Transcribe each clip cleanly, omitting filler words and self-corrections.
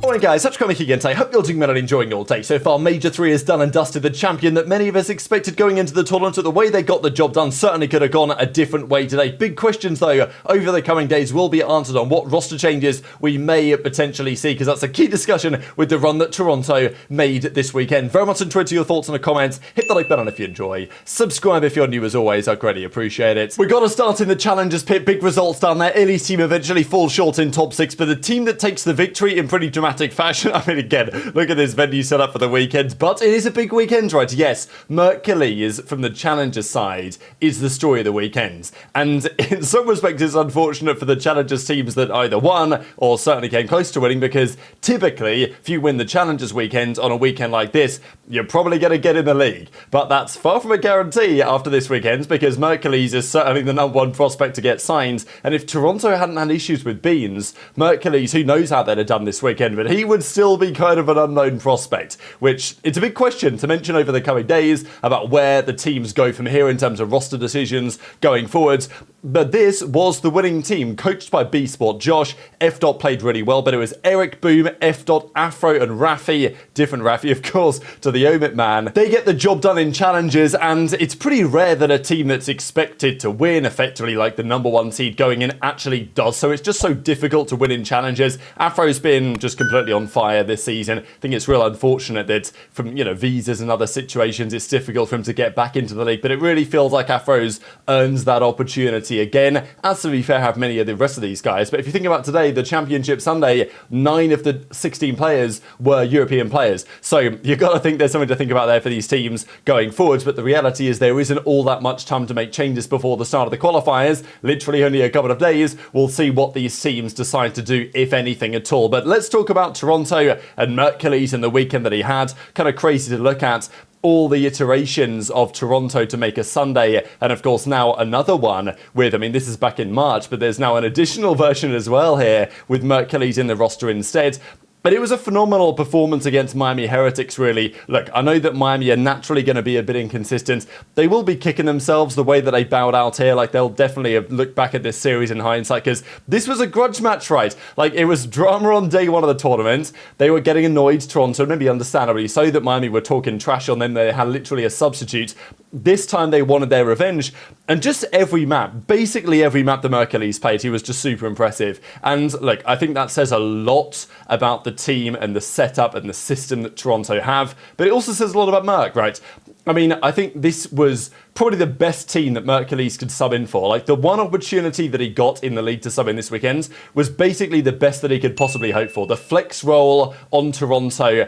Alright guys, such comic again today. Hope you're doing well and enjoying your day. So far, Major 3 is done and dusted. The champion that many of us expected going into the tournament, the way they got the job done certainly could have gone a different way today. Big questions though over the coming days will be answered on what roster changes we may potentially see, because that's a key discussion with the run that Toronto made this weekend. Very much enjoyed your thoughts in the comments. Hit the like button if you enjoy. Subscribe if you're new as always. I greatly appreciate it. We got to start in the Challengers pit. Big results down there. Illy's team eventually falls short in top 6, but the team that takes the victory in pretty dramatic fashion. I mean, again, look at this venue set up for the weekend, but it is a big weekend, right? Yes, Mercules from the Challenger side is the story of the weekend. And in some respects, it's unfortunate for the Challengers teams that either won or certainly came close to winning, because typically, if you win the Challengers weekend on a weekend like this, you're probably going to get in the league. But that's far from a guarantee after this weekend, because Mercules is certainly the #1 prospect to get signed. And if Toronto hadn't had issues with Beans, Mercules, who knows how they'd have done this weekend, but he would still be kind of an unknown prospect, which it's a big question to mention over the coming days about where the teams go from here in terms of roster decisions going forwards. But this was the winning team, coached by B-Sport. Josh, F-Dot played really well, but it was Eric, Boom, F-Dot, Afro, and Rafi, different Rafi, of course, to the Omit man. They get the job done in challenges, and it's pretty rare that a team that's expected to win, effectively like the #1 seed going in, actually does so. It's just so difficult to win in challenges. Afro's been just completely on fire this season. I think it's real unfortunate that from, visas and other situations, it's difficult for him to get back into the league, but it really feels like Afro's earns that opportunity again, as to be fair have many of the rest of these guys. But if you think about today, the Championship Sunday, 9 of the 16 players were European players. So you've got to think there's something to think about there for these teams going forwards, but the reality is there isn't all that much time to make changes before the start of the qualifiers. Literally only a couple of days. We'll see what these teams decide to do, if anything at all. But let's talk about Toronto and Mercules and the weekend that he had. Kind of crazy to look at. All the iterations of Toronto to make a Sunday, and of course now another one with, this is back in March, but there's now an additional version as well here with Mercules in the roster instead. But it was a phenomenal performance against Miami Heretics, really. Look, I know that Miami are naturally going to be a bit inconsistent. They will be kicking themselves the way that they bowed out here. Like, they'll definitely look back at this series in hindsight, because this was a grudge match, right? Like, it was drama on day 1 of the tournament. They were getting annoyed, Toronto, maybe understandably so, that Miami were talking trash on them. They had literally a substitute. This time they wanted their revenge. And just every map, basically every map the Mercules played, he was just super impressive. And look, I think that says a lot about the team and the setup and the system that Toronto have, but it also says a lot about Merc, right? I think this was probably the best team that Mercules could sub in for. Like, the one opportunity that he got in the league to sub in this weekend was basically the best that he could possibly hope for. The flex role on Toronto,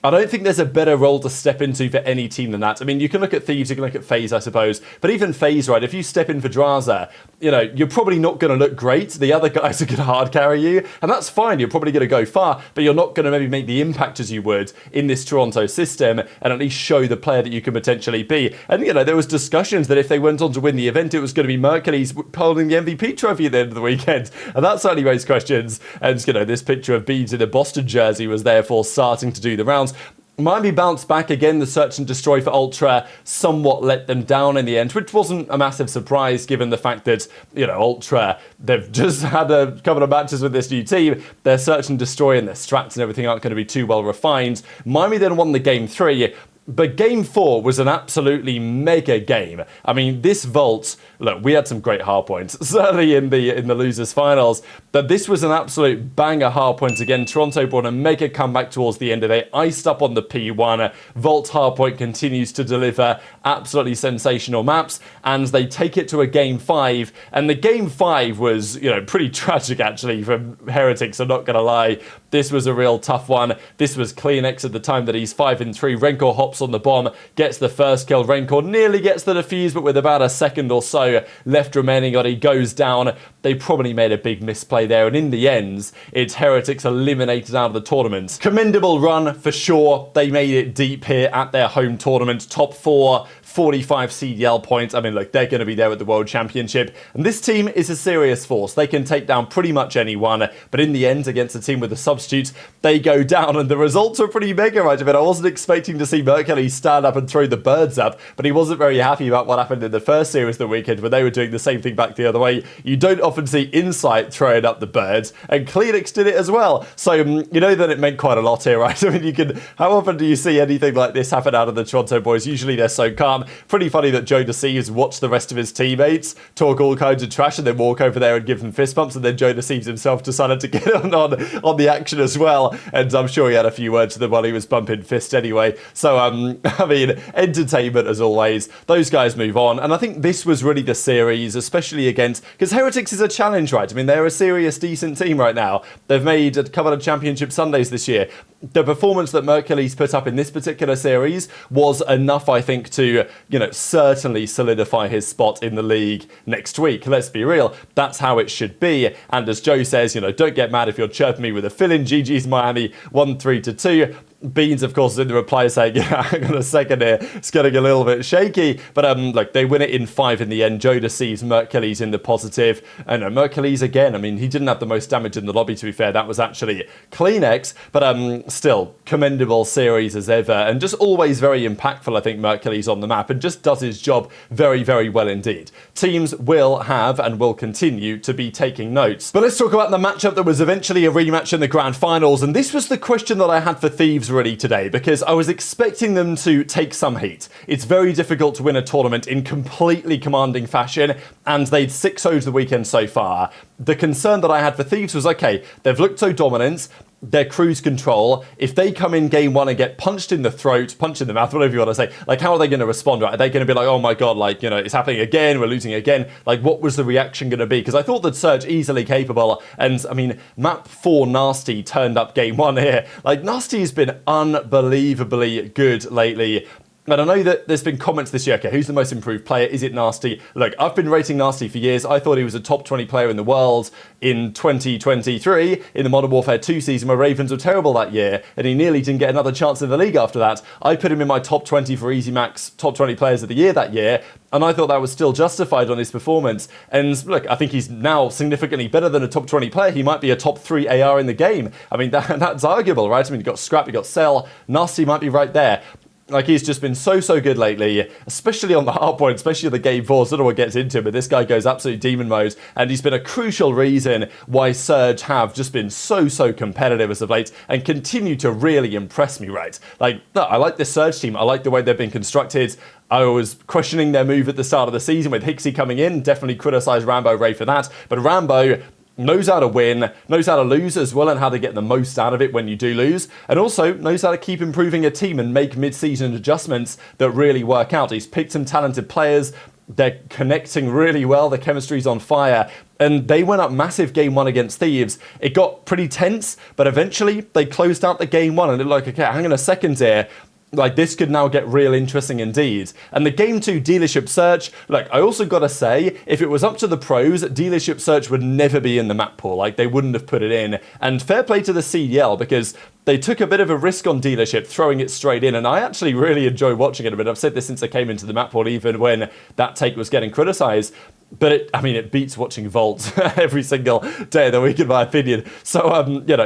I don't think there's a better role to step into for any team than that. You can look at Thieves, you can look at FaZe, I suppose. But even FaZe, right, if you step in for Drazah, you're probably not going to look great. The other guys are going to hard carry you. And that's fine. You're probably going to go far. But you're not going to maybe make the impact as you would in this Toronto system and at least show the player that you can potentially be. And, there was discussions that if they went on to win the event, it was going to be Mercules holding the MVP trophy at the end of the weekend. And that certainly raised questions. And, this picture of Beans in a Boston jersey was therefore starting to do the rounds. Miami bounced back again. The search and destroy for Ultra somewhat let them down in the end, which wasn't a massive surprise given the fact that, Ultra, they've just had a couple of matches with this new team. Their search and destroy and their strats and everything aren't going to be too well refined. Miami then won the game 3. But game 4 was an absolutely mega game. This vault, look, we had some great hard points, certainly in the losers finals, but this was an absolute banger hard point again. Toronto brought a mega comeback towards the end of it, iced up on the P1. Vault hard point continues to deliver absolutely sensational maps, and they take it to a game 5, and the game 5 was, pretty tragic actually from Heretics, I'm not gonna lie. This was a real tough one. This was CleanX at the time that he's 5-3. Rencor hops on the bomb, gets the first kill. Rencor nearly gets the defuse, but with about a second or so left remaining, he goes down. They probably made a big misplay there, and in the end, it's Heretics eliminated out of the tournament. Commendable run for sure. They made it deep here at their home tournament. Top 4, 45 CDL points. I mean, look, they're going to be there at the World Championship. And this team is a serious force. They can take down pretty much anyone. But in the end, against a team with the substitutes, they go down. And the results are pretty mega, right? I mean, I wasn't expecting to see CleanX stand up and throw the birds up, but he wasn't very happy about what happened in the first series the weekend when they were doing the same thing back the other way. You don't often see Insight throwing up the birds, and CleanX did it as well. So, you know that it meant quite a lot here, right? I mean, how often do you see anything like this happen out of the Toronto boys? Usually they're so calm. Pretty funny that JoeDeceives watched the rest of his teammates talk all kinds of trash and then walk over there and give them fist bumps, and then JoeDeceives himself decided to get on the action as well. And I'm sure he had a few words to them while he was bumping fists anyway. So, I mean, entertainment as always. Those guys move on. And I think this was really the series, especially against, because Heretics is a challenge, right? I mean, they're a serious, decent team right now. They've made a couple of championship Sundays this year. The performance that Mercury's put up in this particular series was enough, I think, to, certainly solidify his spot in the league next week. Let's be real. That's how it should be. And as Joe says, don't get mad if you're chirping me with a fill-in. GG's Miami 1-3-2. Beans, of course, is in the reply saying, hang on a second here, it's getting a little bit shaky. But look, they win it in 5 in the end. JoeDeceives, Mercury's in the positive. And Mercury's again, I mean, he didn't have the most damage in the lobby, to be fair. That was actually CleanX. But still, commendable series as ever. And just always very impactful, I think, Mercury's on the map. And just does his job very, very well indeed. Teams will have and will continue to be taking notes. But let's talk about the matchup that was eventually a rematch in the grand finals. And this was the question that I had for Thieves really today, because I was expecting them to take some heat. It's very difficult to win a tournament in completely commanding fashion, and they'd 6-0'd the weekend so far. The concern that I had for Thieves was, okay, they've looked so dominant, their cruise control. If they come in game 1 and get punched in the throat, punched in the mouth, whatever you want to say, like, how are they going to respond, right? Are they going to be like, oh my god, like, it's happening again, we're losing again? Like, what was the reaction going to be? Because I thought that Surge easily capable, and I mean, map 4 Nastie turned up game 1 here. Like, Nastie has been unbelievably good lately. And I know that there's been comments this year, okay, who's the most improved player? Is it Nastie? Look, I've been rating Nastie for years. I thought he was a top 20 player in the world in 2023, in the Modern Warfare 2 season where Ravens were terrible that year, and he nearly didn't get another chance in the league after that. I put him in my top 20 for EasyMax top 20 players of the year that year, and I thought that was still justified on his performance. And look, I think he's now significantly better than a top 20 player. He might be a top 3 AR in the game. I mean, that's arguable, right? I mean, you've got Scrappy, you've got Cell, Nastie might be right there. Like, he's just been so good lately, especially on the hard point, especially the game 4. I don't know what gets into him, but this guy goes absolute demon mode, and he's been a crucial reason why Surge have just been so competitive as of late and continue to really impress me, right? Like, no, I like this Surge team. I like the way they've been constructed. I was questioning their move at the start of the season with Hixie coming in. Definitely criticised Rambo Ray for that. But Rambo knows how to win, knows how to lose as well, and how to get the most out of it when you do lose, and also knows how to keep improving a team and make mid-season adjustments that really work out. He's picked some talented players, they're connecting really well, the chemistry's on fire, and they went up massive game 1 against Thieves. It got pretty tense, but eventually they closed out the game 1 and it looked like, okay, hang on a second here. Like, this could now get real interesting indeed. And the game 2 dealership search, look, I also got to say, if it was up to the pros, dealership search would never be in the map pool. Like, they wouldn't have put it in. And fair play to the CDL, because they took a bit of a risk on dealership, throwing it straight in, and I actually really enjoy watching it a bit. I've said this since I came into the map pool, even when that take was getting criticised. But it beats watching Vault every single day of the week, in my opinion. So,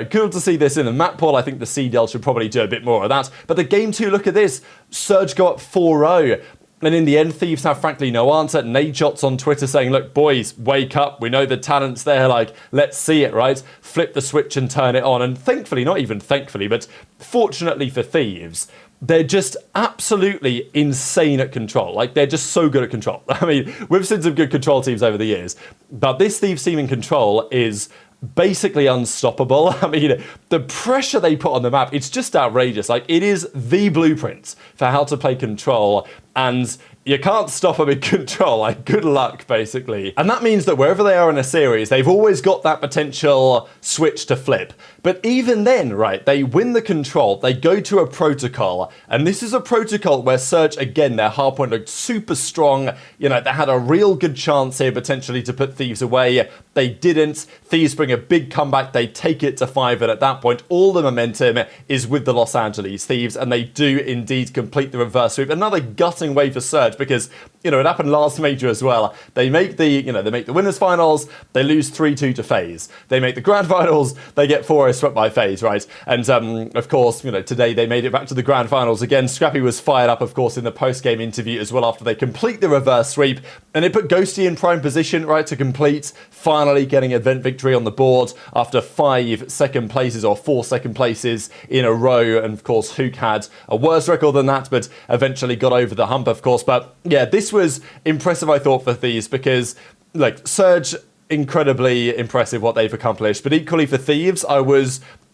cool to see this in the map pool. I think the CDL should probably do a bit more of that. But the game 2, look at this. Surge go up 4-0. And in the end, Thieves have frankly no answer. Nadeshot's on Twitter saying, look, boys, wake up. We know the talent's there. Like, let's see it, right? Flip the switch and turn it on. And thankfully, not even thankfully, but fortunately for Thieves, they're just absolutely insane at control. Like, they're just so good at control. I mean, we've seen some good control teams over the years, but this Thieves team in control is basically unstoppable. I mean, the pressure they put on the map, it's just outrageous. Like, it is the blueprint for how to play control, and you can't stop them in control. Like, good luck, basically. And that means that wherever they are in a series, they've always got that potential switch to flip. But even then, right, they win the control, they go to a protocol, and this is a protocol where Surge, again, their hardpoint looked super strong. They had a real good chance here, potentially, to put Thieves away. They didn't. Thieves bring a big comeback. They take it to 5, and at that point, all the momentum is with the Los Angeles Thieves, and they do indeed complete the reverse sweep. Another gutting way for Surge because, you know, it happened last major as well. They make the, they make the winners finals. They lose 3-2 to FaZe. They make the grand finals. They get 4-0 swept by FaZe, right? And of course, today they made it back to the grand finals again. Scrappy was fired up, of course, in the post-game interview as well after they complete the reverse sweep, and it put Ghosty in prime position, right, to complete, finally getting event victory on the board after 5 second places or 4 second places in a row. And of course, Huke had a worse record than that, but eventually got over the hump, of course. But yeah, this was impressive, I thought, for Thieves because, like, Surge, incredibly impressive what they've accomplished, but equally for Thieves,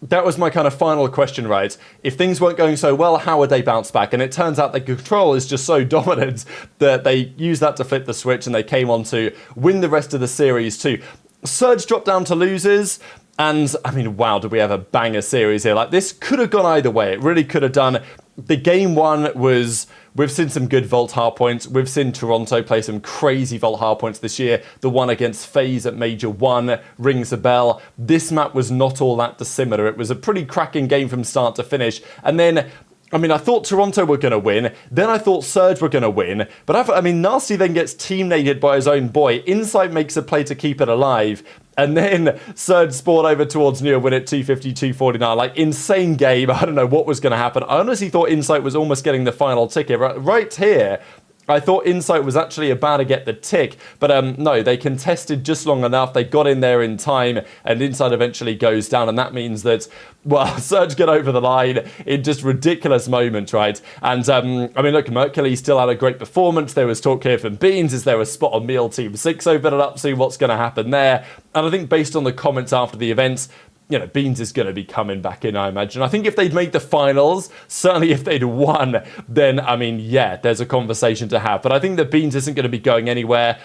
that was my kind of final question, right? If things weren't going so well, how would they bounce back? And it turns out the control is just so dominant that they used that to flip the switch, and they came on to win the rest of the series too. Surge dropped down to losers, and I mean, wow, did we have a banger series here? Like, this could have gone either way. It really could have done. The game one was, we've seen some good Vault hardpoints. We've seen Toronto play some crazy Vault hardpoints this year. The one against FaZe at Major 1 rings a bell. This map was not all that dissimilar. It was a pretty cracking game from start to finish. And then, I mean, I thought Toronto were going to win. Then I thought Surge were going to win. But I mean, Nastie then gets team-naded by his own boy. Insight makes a play to keep it alive. And then Surge spawned over towards New and win at 250-249. Like, insane game. I don't know what was going to happen. I honestly thought Insight was almost getting the final ticket. Right here, I thought Insight was actually about to get the tick, but no, they contested just long enough. They got in there in time, and Insight eventually goes down, and that means that, well, Surge get over the line in just ridiculous moments, right? And, I mean, look, Mercury still had a great performance. There was talk here from Beans. Is there a spot on Meal Team 6 open it up? See what's going to happen there. And I think based on the comments after the events, Beans is going to be coming back in, I imagine. I think if they'd made the finals, certainly if they'd won, then, I mean, yeah, there's a conversation to have. But I think that Beans isn't going to be going anywhere.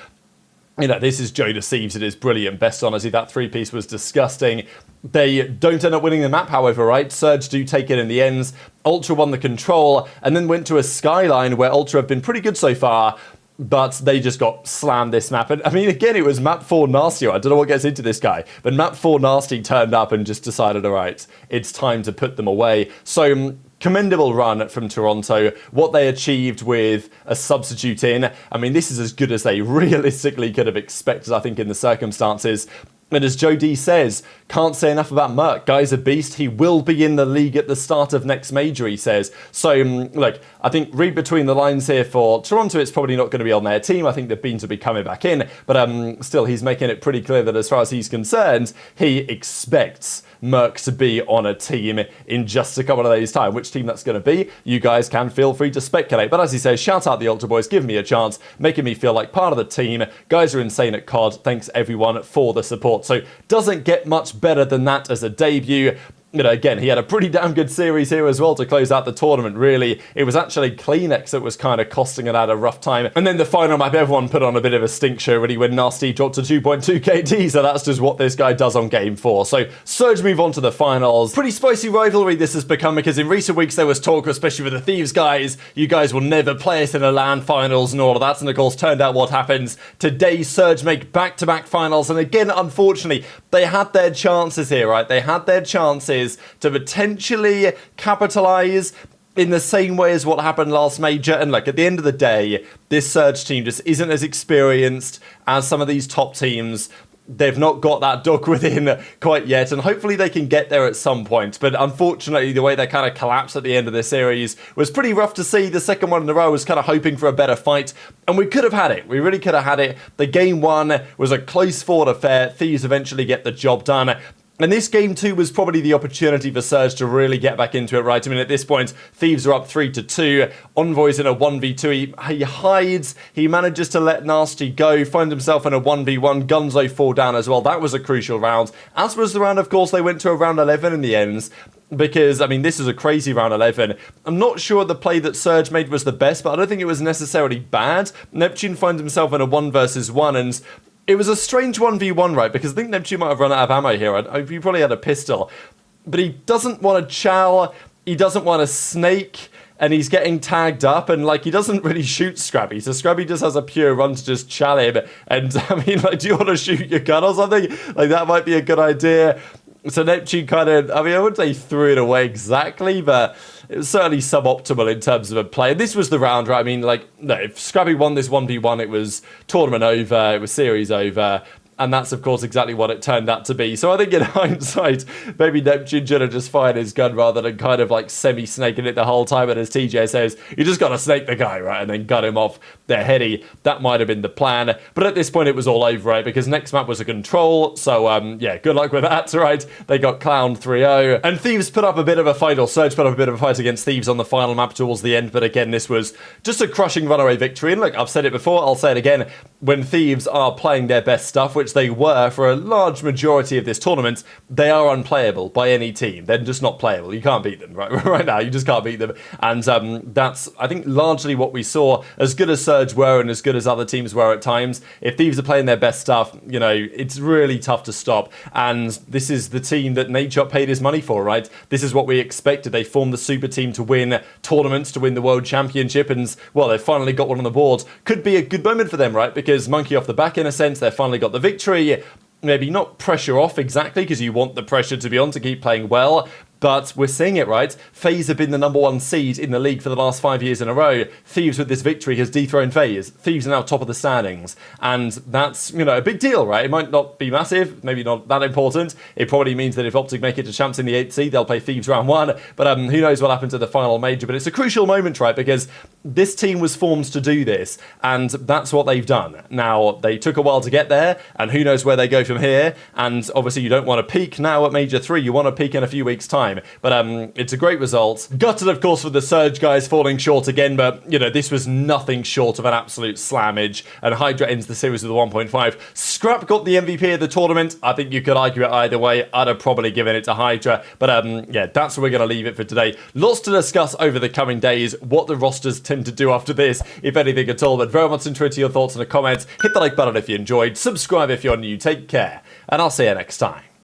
This is JoeDeceives. It is brilliant. Best honestly, that 3-piece was disgusting. They don't end up winning the map, however, right? Surge do take it in the ends. Ultra won the control and then went to a Skyline where Ultra have been pretty good so far, but they just got slammed this map. And I mean, again, it was map 4 Nastie. I don't know what gets into this guy, but map 4 Nastie turned up and just decided, all right, it's time to put them away. So commendable run from Toronto. What they achieved with a substitute in, I mean, this is as good as they realistically could have expected, I think, in the circumstances. And as Joe D says, can't say enough about Merc. Guy's a beast. He will be in the league at the start of next major, he says. So, look, I think read between the lines here for Toronto, it's probably not going to be on their team. I think the Beans will be coming back in. But still, he's making it pretty clear that as far as he's concerned, he expects Merc to be on a team in just a couple of days' time. Which team that's going to be, you guys can feel free to speculate. But as he says, shout out the Ultra Boys, give me a chance, making me feel like part of the team. Guys are insane at COD. Thanks everyone for the support. So doesn't get much better than that as a debut. Again, he had a pretty damn good series here as well to close out the tournament, really. It was actually CleanX that was kind of costing it out a rough time. And then the final map, everyone put on a bit of a stink show, really, when Nastie dropped to 2.2 KD, so that's just what this guy does on Game 4. So, Surge move on to the finals. Pretty spicy rivalry this has become, because in recent weeks there was talk, especially with the Thieves guys, you guys will never play us in a LAN finals and all of that, and of course, turned out what happens. Today, Surge make back-to-back finals, and again, unfortunately, they had their chances here, right? They had their chances to potentially capitalize in the same way as what happened last major. And look, at the end of the day, this Surge team just isn't as experienced as some of these top teams. They've not got that duck within quite yet, and hopefully they can get there at some point. But unfortunately, the way they kind of collapsed at the end of the series was pretty rough to see. The second one in a row was kind of hoping for a better fight, and we could have had it. We really could have had it. The game one was a close fought affair. Thieves eventually get the job done. And this game 2 was probably the opportunity for Surge to really get back into it, right? I mean, at this point, Thieves are up 3-2. Envoy's in a 1v2. He hides. He manages to let Nastie go, find himself in a 1v1. Gunzo fall down as well. That was a crucial round. As was the round, of course, they went to a round 11 in the end. Because, I mean, this is a crazy round 11. I'm not sure the play that Surge made was the best, but I don't think it was necessarily bad. Neptune finds himself in a 1v1, and it was a strange 1v1, right? Because I think Neptune might have run out of ammo here. He probably had a pistol. But he doesn't want to chow. He doesn't want to snake. and he's getting tagged up, and like he doesn't really shoot Scrappy, so Scrappy just has a pure run to just chal him. And I mean, like, do you want to shoot your gun or something? Like, that might be a good idea. So Neptune kind of, I mean, I wouldn't say threw it away exactly, but it was certainly suboptimal in terms of a play. And this was the round, right? I mean, like, no, if Scrappy won this 1v1, it was tournament over, it was series over. And that's, of course, exactly what it turned out to be. So I think in hindsight, maybe Neptune should have just fired his gun rather than kind of like semi-snaking it the whole time. And as TJ says, you just got to snake the guy, right? And then gun him off their heady. That might have been the plan. But at this point, it was all over, right? Because next map was a control. So, yeah, good luck with that, right? They got clowned 3-0. And Thieves put up a bit of a fight, or Surge put up a bit of a fight against Thieves on the final map towards the end. But again, this was just a crushing runaway victory. And look, I've said it before, I'll say it again. When Thieves are playing their best stuff, which they were for a large majority of this tournament, they are unplayable by any team. They're just not playable. You can't beat them right now. You just can't beat them. And that's, I think, largely what we saw. As good as Surge were and as good as other teams were at times, if Thieves are playing their best stuff, you know, it's really tough to stop. And this is the team that Nadeshot paid his money for, right? This is what we expected. They formed the super team to win tournaments, to win the World Championship, and, well, they've finally got one on the board. Could be a good moment for them, right? Because monkey off the back, in a sense, they've finally got the victory. Maybe not pressure off exactly, because you want the pressure to be on to keep playing well, but we're seeing it, right? FaZe have been the #1 seed in the league for the last 5 years in a row. Thieves, with this victory, has dethroned FaZe. Thieves are now top of the standings, and that's, you know, a big deal, right? It might not be massive, maybe not that important. It probably means that if OpTic make it to champs in the 8th seed, they'll play Thieves round 1, but who knows what happens at the final major. But it's a crucial moment, right? Because this team was formed to do this, and that's what they've done. Now, they took a while to get there, and who knows where they go from here, and obviously you don't want to peak now at Major 3, you want to peak in a few weeks' time. But it's a great result. Gutted, of course, for the Surge guys falling short again, but, you know, this was nothing short of an absolute slammage, and HyDra ends the series with a 1.5. Scrap got the MVP of the tournament. I think you could argue it either way. I'd have probably given it to HyDra, but yeah, that's where we're going to leave it for today. Lots to discuss over the coming days, what the rosters tend to do after this, if anything at all, but very much interested in your thoughts in the comments. Hit the like button if you enjoyed, subscribe if you're new, take care, and I'll see you next time.